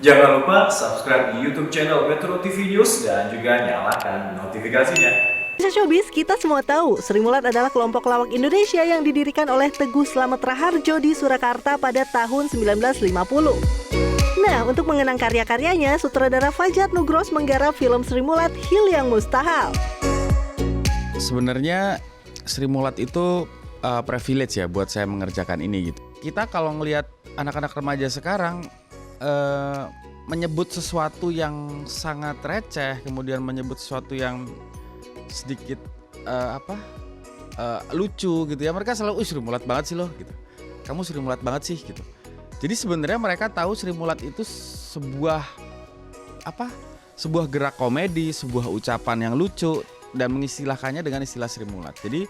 Jangan lupa subscribe di YouTube channel Metro TV News dan juga nyalakan notifikasinya. Pemirsa Showbiz, kita semua tahu Sri Mulat adalah kelompok lawak Indonesia yang didirikan oleh Teguh Slamet Raharjo di Surakarta pada tahun 1950. Nah, untuk mengenang karya-karyanya, sutradara Fajar Nugros menggarap film Sri Mulat Hil Yang Mustahil. Sebenarnya Sri Mulat itu privilege ya buat saya mengerjakan ini gitu. Kita kalau ngelihat anak-anak remaja sekarang menyebut sesuatu yang sangat receh, kemudian menyebut sesuatu yang sedikit lucu gitu ya. Mereka selalu Sri Mulat banget sih loh gitu. Kamu Sri Mulat banget sih gitu. Jadi sebenarnya mereka tahu Sri Mulat itu sebuah gerak komedi, sebuah ucapan yang lucu dan mengistilahkannya dengan istilah Sri Mulat. Jadi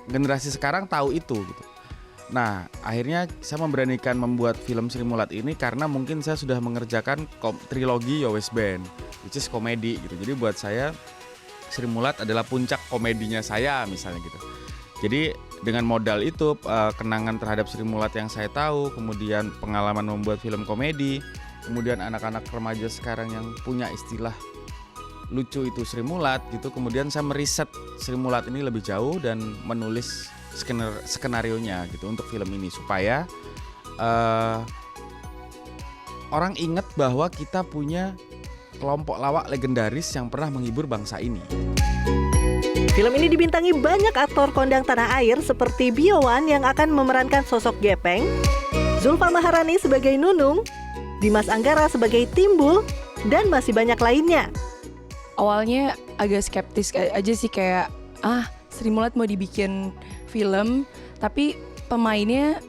generasi sekarang tahu itu gitu. Nah, akhirnya saya memberanikan membuat film Sri Mulat ini karena mungkin saya sudah mengerjakan trilogi Yowes Band, which is komedi gitu. Jadi buat saya Sri Mulat adalah puncak komedinya saya misalnya gitu. Jadi dengan modal itu kenangan terhadap Sri Mulat yang saya tahu, kemudian pengalaman membuat film komedi, kemudian anak-anak remaja sekarang yang punya istilah lucu itu Sri Mulat gitu. Kemudian saya meriset Sri Mulat ini lebih jauh dan menulis skenarionya gitu untuk film ini supaya orang ingat bahwa kita punya kelompok lawak legendaris yang pernah menghibur bangsa ini. Film ini dibintangi banyak aktor kondang tanah air seperti Bio Wan yang akan memerankan sosok Gepeng, Zulfa Maharani sebagai Nunung, Dimas Anggara sebagai Timbul, dan masih banyak lainnya. Awalnya agak skeptis aja sih, kayak Sri Mulat mau dibikin film tapi pemainnya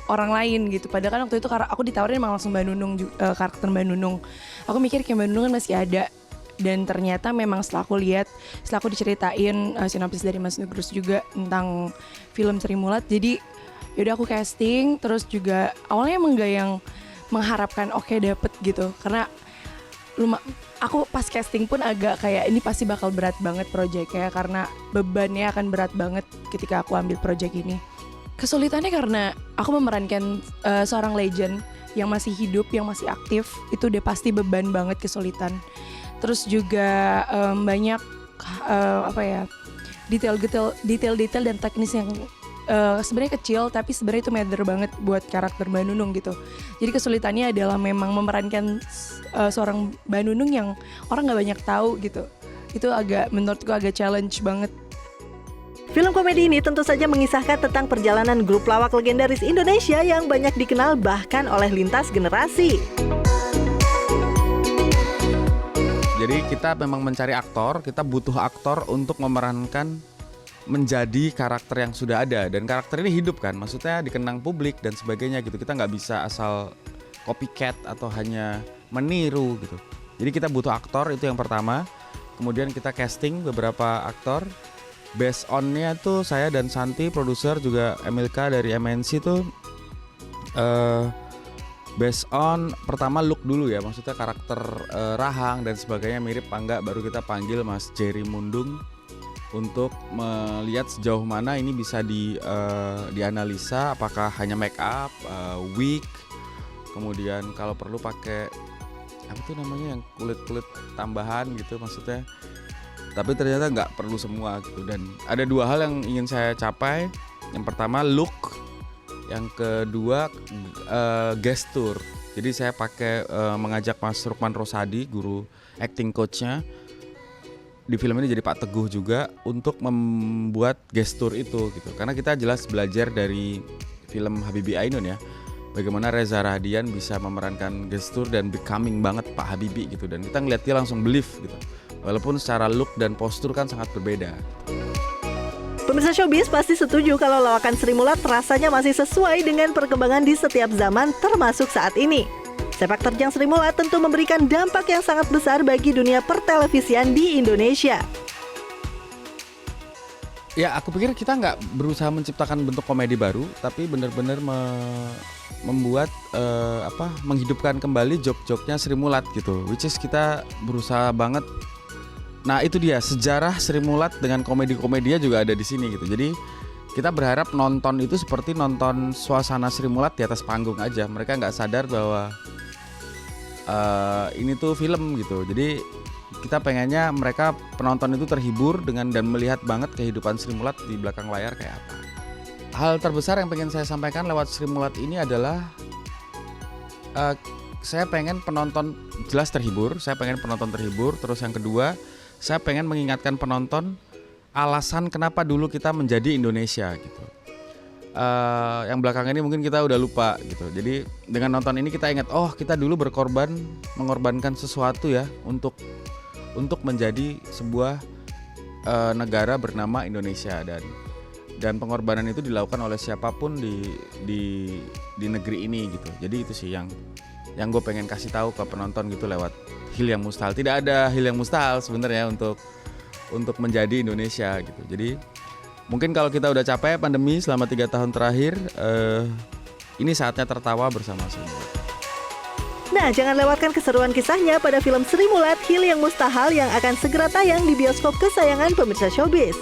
orang lain gitu. Padahal kan waktu itu aku ditawarin emang langsung Mbak Nunung, karakter Mbak Nunung. Aku mikir kayak Mbak Nunung kan masih ada. Dan ternyata memang setelah aku diceritain sinopsis dari Mas Nugros juga tentang film Sri Mulat. Jadi yaudah aku casting, terus juga awalnya emang gak yang mengharapkan oke dapet gitu. Karena aku pas casting pun agak kayak ini pasti bakal berat banget proyeknya karena bebannya akan berat banget ketika aku ambil proyek ini. Kesulitannya karena aku memerankan seorang legend yang masih hidup, yang masih aktif, itu udah pasti beban banget, kesulitan. Terus juga banyak detail-detail dan teknis yang sebenarnya kecil tapi sebenarnya itu matter banget buat karakter Mbak Nunung gitu. Jadi kesulitannya adalah memang memerankan seorang Mbak Nunung yang orang nggak banyak tahu gitu. Itu menurutku agak challenge banget. Film komedi ini tentu saja mengisahkan tentang perjalanan grup lawak legendaris Indonesia yang banyak dikenal bahkan oleh lintas generasi. Jadi kita memang mencari aktor, kita butuh aktor untuk memerankan menjadi karakter yang sudah ada. Dan karakter ini hidup kan, maksudnya dikenang publik dan sebagainya gitu. Kita nggak bisa asal copycat atau hanya meniru gitu. Jadi kita butuh aktor, itu yang pertama. Kemudian kita casting beberapa aktor. Based on-nya tuh saya dan Santi, produser, juga Emilka dari MNC tuh based on pertama look dulu ya, maksudnya karakter rahang dan sebagainya mirip apa enggak, baru kita panggil Mas Jerry Mundung untuk melihat sejauh mana ini bisa dianalisa, apakah hanya make up, wig, kemudian kalau perlu pakai apa tuh namanya yang kulit tambahan gitu maksudnya. Tapi ternyata nggak perlu semua gitu. Dan ada dua hal yang ingin saya capai. Yang pertama look, yang kedua gestur. Jadi saya pakai mengajak Mas Rukman Rosadi, guru acting coachnya di film ini, jadi Pak Teguh juga, untuk membuat gestur itu gitu. Karena kita jelas belajar dari film Habibie Ainun ya, bagaimana Reza Rahadian bisa memerankan gestur dan becoming banget Pak Habibie gitu. Dan kita ngeliat dia langsung believe gitu. Walaupun secara look dan postur kan sangat berbeda. Pemirsa Showbiz pasti setuju kalau lawakan Sri Mulat rasanya masih sesuai dengan perkembangan di setiap zaman, termasuk saat ini. Sepak terjang Sri Mulat tentu memberikan dampak yang sangat besar bagi dunia pertelevisian di Indonesia. Ya, aku pikir kita nggak berusaha menciptakan bentuk komedi baru, tapi benar-benar membuat menghidupkan kembali jok-joknya Sri Mulat gitu. Which is kita berusaha banget. Nah itu dia, sejarah Sri Mulat dengan komedi-komedia juga ada di sini gitu. Jadi kita berharap nonton itu seperti nonton suasana Sri Mulat di atas panggung aja. Mereka nggak sadar bahwa ini tuh film gitu. Jadi kita pengennya mereka penonton itu terhibur dengan dan melihat banget kehidupan Sri Mulat di belakang layar kayak apa. Hal terbesar yang pengen saya sampaikan lewat Sri Mulat ini adalah saya pengen penonton jelas terhibur, saya pengen penonton terhibur. Terus yang kedua, saya pengen mengingatkan penonton alasan kenapa dulu kita menjadi Indonesia gitu. Yang belakang ini mungkin kita udah lupa gitu. Jadi dengan nonton ini kita ingat, oh kita dulu mengorbankan sesuatu ya untuk menjadi sebuah negara bernama Indonesia, dan pengorbanan itu dilakukan oleh siapapun di negeri ini gitu. Jadi itu sih yang gue pengen kasih tahu ke penonton gitu lewat hil yang mustahil. Tidak ada hil yang mustahil sebenarnya untuk menjadi Indonesia gitu. Jadi mungkin kalau kita udah capek pandemi selama 3 tahun terakhir, ini saatnya tertawa bersama Sri Mulat. Nah, jangan lewatkan keseruan kisahnya pada film Sri Mulat Hil yang Mustahil yang akan segera tayang di bioskop kesayangan pemirsa Showbiz.